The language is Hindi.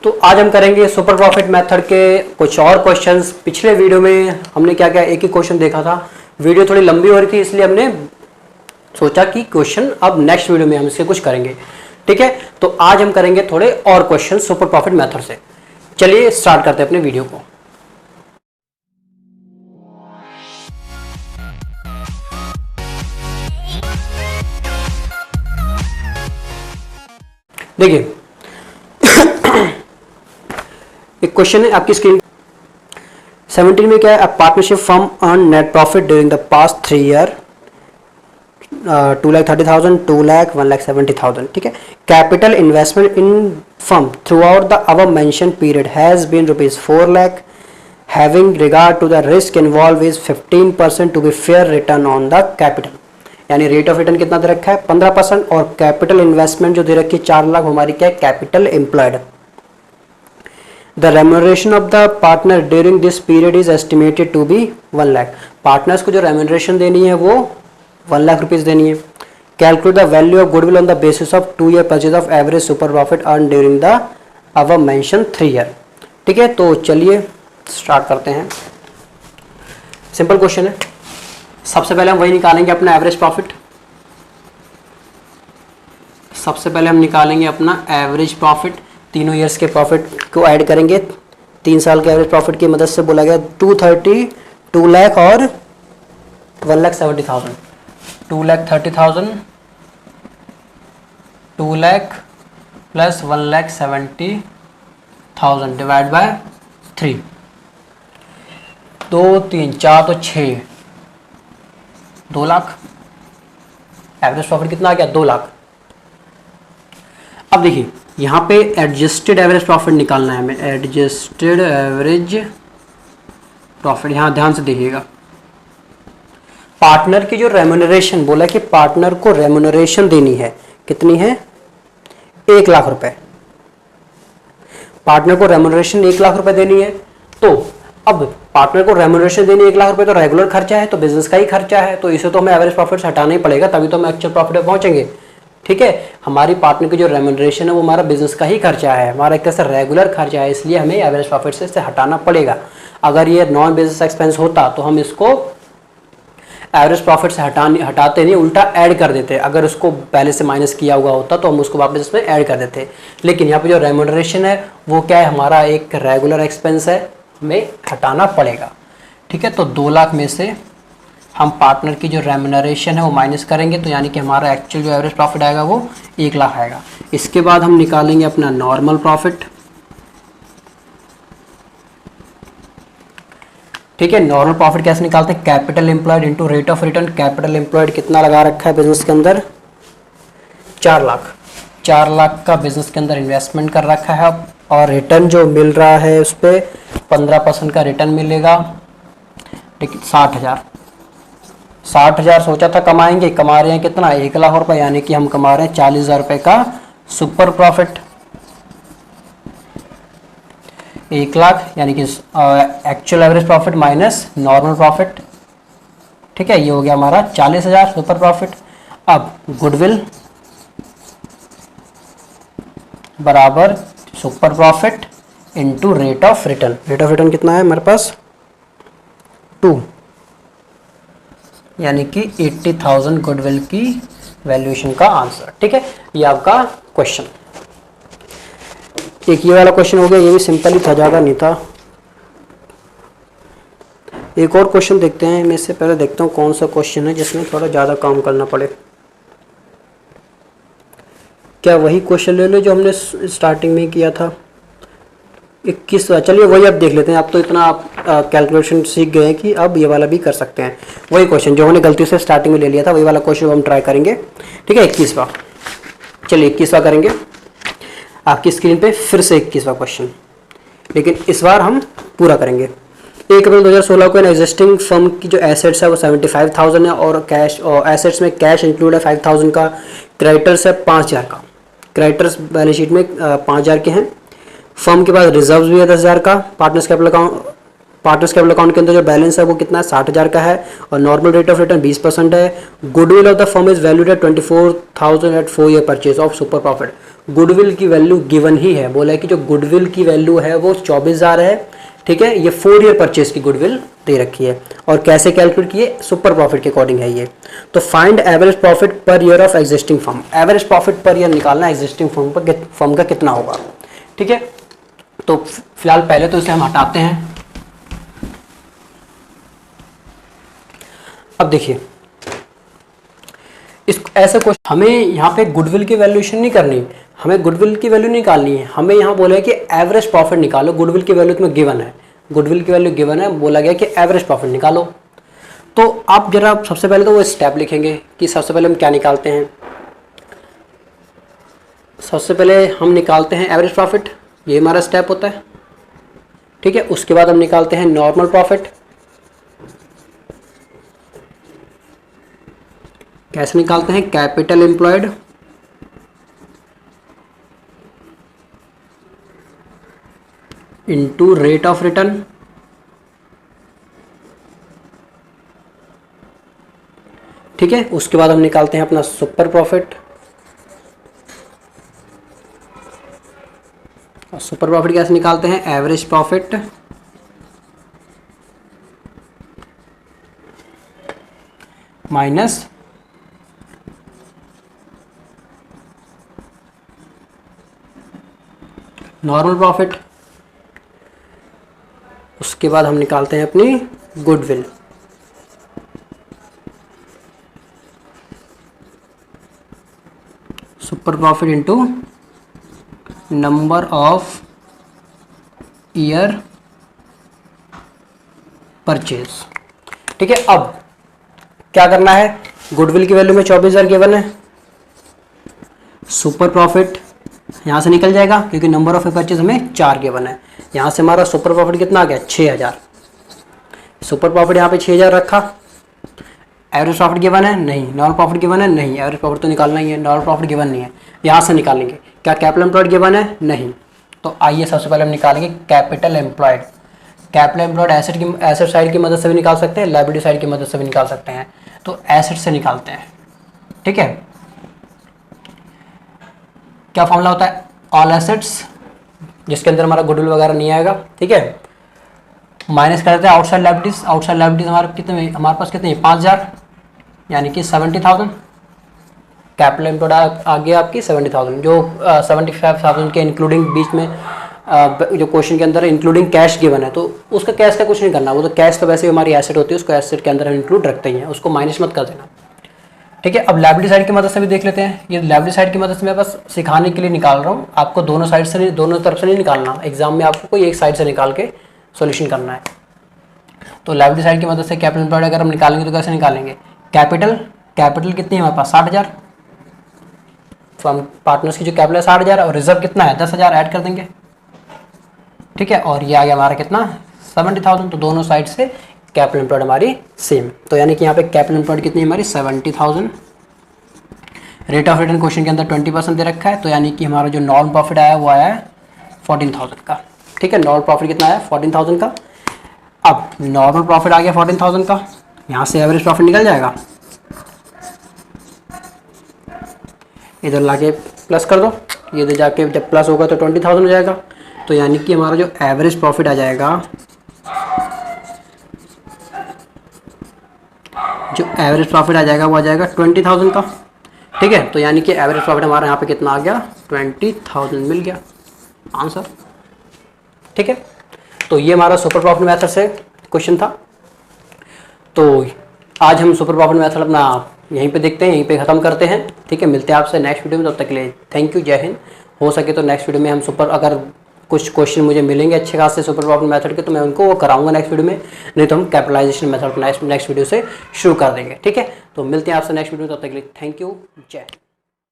तो आज हम करेंगे सुपर प्रॉफिट मेथड के कुछ और क्वेश्चंस। पिछले वीडियो में हमने क्या क्या एक ही क्वेश्चन देखा था, वीडियो थोड़ी लंबी हो रही थी, इसलिए हमने सोचा कि क्वेश्चन अब नेक्स्ट वीडियो में हम इसके कुछ करेंगे। ठीक है, तो आज हम करेंगे थोड़े और क्वेश्चन सुपर प्रॉफिट मेथड से। चलिए स्टार्ट करते हैं अपने वीडियो को। देखिए एक क्वेश्चन है आपकी स्क्रीन 17 में। क्या है? A partnership firm earn net profit during the past 3 year 2,30,000, 2 lakh, 1,70,000। ठीक है, capital investment in firm throughout the above mention period has been ₹4 lakh, having regard to the risk involve is 15% to be fair return on the capital. यानी रेट ऑफ रिटर्न कितना दे रखा है? 15%, और कैपिटल इन्वेस्टमेंट जो दे रखी है 4 लाख, हमारी क्या है? Capital employed. The remuneration of the partner during this period is estimated to be 1 lakh. Partners को जो रेम्यूनरेशन देनी है वो 1 लाख रुपीज देनी है। Calculate the value of goodwill on the basis of 2 year purchase of average super profit earn during the above mention 3 year. ठीक है, तो चलिए स्टार्ट करते हैं। सिंपल क्वेश्चन है। सबसे पहले हम वही निकालेंगे अपना एवरेज प्रॉफिट। सबसे पहले हम निकालेंगे अपना एवरेज प्रॉफिट। तीनों ईयर्स के प्रॉफिट को ऐड करेंगे। 3 साल के एवरेज प्रॉफिट की मदद से बोला गया 230, 2 लाख और 1,70,000। 2,30,000, 2 लाख प्लस 1,70,000 डिवाइड बाय 3। 2, 3, 4 तो 6, 2 लाख। एवरेज प्रॉफिट कितना आ गया? 2 लाख। अब देखिए यहाँ पे एडजस्टेड एवरेज प्रॉफिट निकालना है हमें। एडजस्टेड एवरेज प्रॉफिट, यहाँ ध्यान से देखिएगा। पार्टनर की जो रेम्यूनरेशन बोला कि पार्टनर को रेम्यूनरेशन देनी है, कितनी है? 1 लाख रुपए। पार्टनर को रेम्यूनरेशन 1 लाख रुपए देनी है। तो अब पार्टनर को रेम्यूनरेशन देनी 1 लाख रुपए तो रेगुलर खर्चा है, तो बिजनेस का ही खर्चा है, तो इसे तो हमें एवरेज प्रॉफिट से हटाना ही पड़ेगा, तभी तो हम एक्चुअल प्रॉफिट पे पहुंचेंगे। ठीक है, हमारी पार्टनर की जो रेम्यूनरेशन है वो हमारा बिजनेस का ही खर्चा है, हमारा एक तरह से रेगुलर खर्चा है, इसलिए हमें एवरेज प्रॉफिट से हटाना पड़ेगा। अगर ये नॉन बिजनेस एक्सपेंस होता तो हम इसको एवरेज प्रॉफिट से हटाते नहीं, उल्टा ऐड कर देते। अगर उसको पहले से माइनस किया हुआ होता तो हम उसको वापस इसमें ऐड कर देते। लेकिन यहाँ पे जो रेम्यूनरेशन है वो क्या है? हमारा एक रेगुलर एक्सपेंस है, हमें हटाना पड़ेगा। ठीक है, तो 2 लाख में से हम पार्टनर की जो रेम्यूनरेशन है वो माइनस करेंगे, तो यानी कि हमारा एक्चुअल जो एवरेज प्रॉफिट आएगा वो 1 लाख आएगा। इसके बाद हम निकालेंगे अपना नॉर्मल प्रॉफिट। ठीक है, नॉर्मल प्रॉफिट कैसे निकालते हैं? Capital employed into rate of return. Capital employed कितना लगा रखा है बिजनेस के अंदर? 4 लाख। 4 लाख का बिजनेस के अंदर इन्वेस्टमेंट कर रखा है, और रिटर्न जो मिल रहा है उस पर 15% का रिटर्न मिलेगा। ठीक, 60,000। 60,000 सोचा था कमाएंगे, कमा रहे हैं कितना? 1 लाख रुपए, यानी कि हम कमा रहे हैं 40,000 रुपए का सुपर प्रॉफिट। 1 लाख यानी कि actual average profit minus normal profit. ठीक है, ये हो गया हमारा 40,000 सुपर प्रॉफिट। अब गुडविल बराबर super profit into rate of return. Rate of return कितना है हमारे पास? 2, यानी कि 80,000 गुडविल की वैल्यूएशन का आंसर। ठीक है, ये आपका क्वेश्चन। एक ये वाला क्वेश्चन हो गया, ये भी सिंपल ही था, ज़्यादा नहीं था। एक और क्वेश्चन देखते हैं। मैं इससे पहले देखता हूँ कौन सा क्वेश्चन है जिसमें थोड़ा ज़्यादा काम करना पड़े। क्या वही क्वेश्चन ले लो जो हमने स्टार्टिंग में किया था? 21। चलिए वही अब देख लेते हैं। अब तो इतना आप कैलकुलेशन सीख गए हैं कि अब ये वाला भी कर सकते हैं। वही क्वेश्चन जो हमने गलती से स्टार्टिंग में ले लिया था, वही वाला क्वेश्चन हम ट्राई करेंगे। ठीक है, 21वां। चलिए 21वां करेंगे। आपकी स्क्रीन पे फिर से 21वां क्वेश्चन, लेकिन इस बार हम पूरा करेंगे। 1 अप्रैल 2016 को एग्जिस्टिंग फर्म की जो एसेट्स है वो 75,000 है, और कैश और एसेट्स में कैश इंक्लूड है 5,000 का। क्रेडिटर्स है 5,000 का। क्रेडिटर्स बैलेंस शीट में 5,000 के हैं। फर्म के पास रिजर्व भी है 10,000 का। पार्टनर्स कैपिटल अकाउंट के अंदर जो बैलेंस है वो कितना है? 60,000 का है, और नॉर्मल रेट ऑफ रिटर्न 20% है। Goodwill of the firm is valued at 24,000 at 4 year purchase of super profit. Goodwill की वैल्यू गिवन ही है, बोला है कि जो गुडविल की वैल्यू है वो 24,000 है, ठीक है। ये 4 ईयर परचेज की गुडविल दे रखी है। और कैसे कैलकुलेट किए, सुपर प्रॉफिट के अकॉर्डिंग है ये। तो find average profit per year of existing firm, average profit per year निकालना एग्जिस्टिंग फर्म का कितना होगा, ठीक है। तो फिलहाल पहले तो इसे हम हटाते हैं। अब देखिए इस ऐसे क्वेश्चन, हमें यहाँ पे गुडविल की वैल्यूएशन नहीं करनी, हमें गुडविल की वैल्यू निकालनी है। हमें यहाँ बोला है कि एवरेज प्रॉफिट निकालो, गुडविल की वैल्यू तुम्हें गिवन है, गुडविल की वैल्यू गिवन है, बोला गया कि एवरेज प्रॉफिट निकालो। तो आप जरा सबसे पहले तो वो स्टेप लिखेंगे कि सबसे पहले हम क्या निकालते हैं। सबसे पहले हम निकालते हैं एवरेज प्रॉफिट, ये हमारा स्टेप होता है, ठीक है। उसके बाद हम निकालते हैं नॉर्मल प्रॉफिट। कैसे निकालते हैं, capital employed into rate of return, ठीक है। उसके बाद हम निकालते हैं अपना सुपर प्रॉफिट, और सुपर प्रॉफिट कैसे निकालते हैं, average profit minus normal profit. उसके बाद हम निकालते हैं अपनी goodwill, super profit into number of year purchase, ठीक है। अब क्या करना है, गुडविल की वैल्यू में 24,000 गिवन है, सुपर प्रॉफिट यहाँ से निकल जाएगा क्योंकि नंबर ऑफ परचेज हमें 4 गिवन है। यहाँ से हमारा सुपर प्रॉफिट कितना आ गया, 6,000। सुपर प्रॉफिट यहाँ पे 6,000 रखा। एवरेज प्रॉफिट गिवन है, नहीं। नॉर्मल प्रॉफिट गिवन है, नहीं। एवरेज प्रॉफिट तो निकालना ही है, नॉर्मल प्रॉफिट गिवन नहीं है, यहाँ से निकालेंगे। क्या कैपिटल एम्प्लॉयड गिवन है, नहीं। तो आइए सबसे पहले हम निकालेंगे capital employed. Capital employed asset side की मदद से भी निकाल सकते हैं, लायबिलिटी साइड की मदद से भी निकाल सकते हैं। तो एसेट से निकालते हैं, ठीक है। क्या फॉर्मूला होता है, ऑल एसेट्स, जिसके अंदर हमारा गुडविल वगैरह नहीं आएगा, ठीक है। माइनस कर देते हैं आउटसाइड लायबिलिटीज। आउटसाइड लायबिलिटीज हमारे पास कितने, 5,000, यानी कि 70,000। कैपिटल एम्प्लॉयड आ गया आपकी 70,000, जो 75,000 के इंक्लूडिंग बीच में जो क्वेश्चन के अंदर इंक्लूडिंग कैश गिवन है, तो उसका कैश का कुछ नहीं करना, वो तो कैश तो वैसे ही हमारी एसेट होती है, उसको एसेट के अंदर हम इंक्लूड रखते ही हैं, उसको माइनस मत कर देना, ठीक है। अब लायबिलिटी साइड की मदद से भी देख लेते हैं। ये लायबिलिटी साइड की मदद से मैं बस सिखाने के लिए निकाल रहा हूँ, आपको दोनों साइड से दोनों तरफ से नहीं निकालना, एग्जाम में आपको कोई एक साइड से निकाल के सॉल्यूशन करना है। तो लायबिलिटी साइड की मदद से कैपिटल एम्प्लॉयड अगर हम निकालेंगे तो कैसे निकालेंगे, कैपिटल कितनी है हमारे पास, 60,000। तो हम पार्टनर्स की जो कैपिटल है 60,000 और रिजर्व कितना है 10,000 ऐड कर देंगे, ठीक है। और ये आ गया हमारा कितना 70,000। तो दोनों साइड से कैपिटल एम्प्लॉयड हमारी सेम, तो यानी कि यहाँ पे कैपिटल एम्प्लॉयड कितनी हमारी 70,000। रेट ऑफ रिटर्न क्वेश्चन के अंदर 20% दे रखा है, तो यानी कि हमारा जो नॉर्मल प्रॉफिट आया वो आया है 14,000 का, ठीक है। नॉर्मल प्रॉफिट कितना आया 14,000 का। अब नॉर्मल प्रॉफिट आ गया 14,000 का, यहाँ से एवरेज प्रॉफिट निकल जाएगा, इधर लाके प्लस कर दो, ये इधर जाके जब प्लस होगा तो 20,000 हो जाएगा। तो यानी कि हमारा जो एवरेज प्रॉफिट आ जाएगा, जो एवरेज प्रॉफिट आ जाएगा वो आ जाएगा 20,000 का, ठीक है। तो यानी कि एवरेज प्रॉफिट हमारा यहाँ पे कितना आ गया 20,000 मिल गया आंसर, ठीक है। तो ये हमारा सुपर प्रॉफिट मेथड से क्वेश्चन था। तो आज हम सुपर प्रॉफिट मेथड अपना यहीं पे देखते हैं, यहीं पे ख़त्म करते हैं, ठीक है। मिलते हैं आपसे नेक्स्ट वीडियो में, तब तक के लिए थैंक यू, जय हिंद। हो सके तो नेक्स्ट वीडियो में हम अगर कुछ क्वेश्चन मुझे मिलेंगे अच्छे खासे सुपर प्रॉफिट मेथड के, तो मैं उनको वो कराऊंगा नेक्स्ट वीडियो में, नहीं तो हम कैपिटलाइजेशन मेथड नेक्स्ट वीडियो से शुरू कर देंगे, ठीक है। तो मिलते हैं आपसे नेक्स्ट वीडियो में, तब तक के लिए थैंक यू, जय।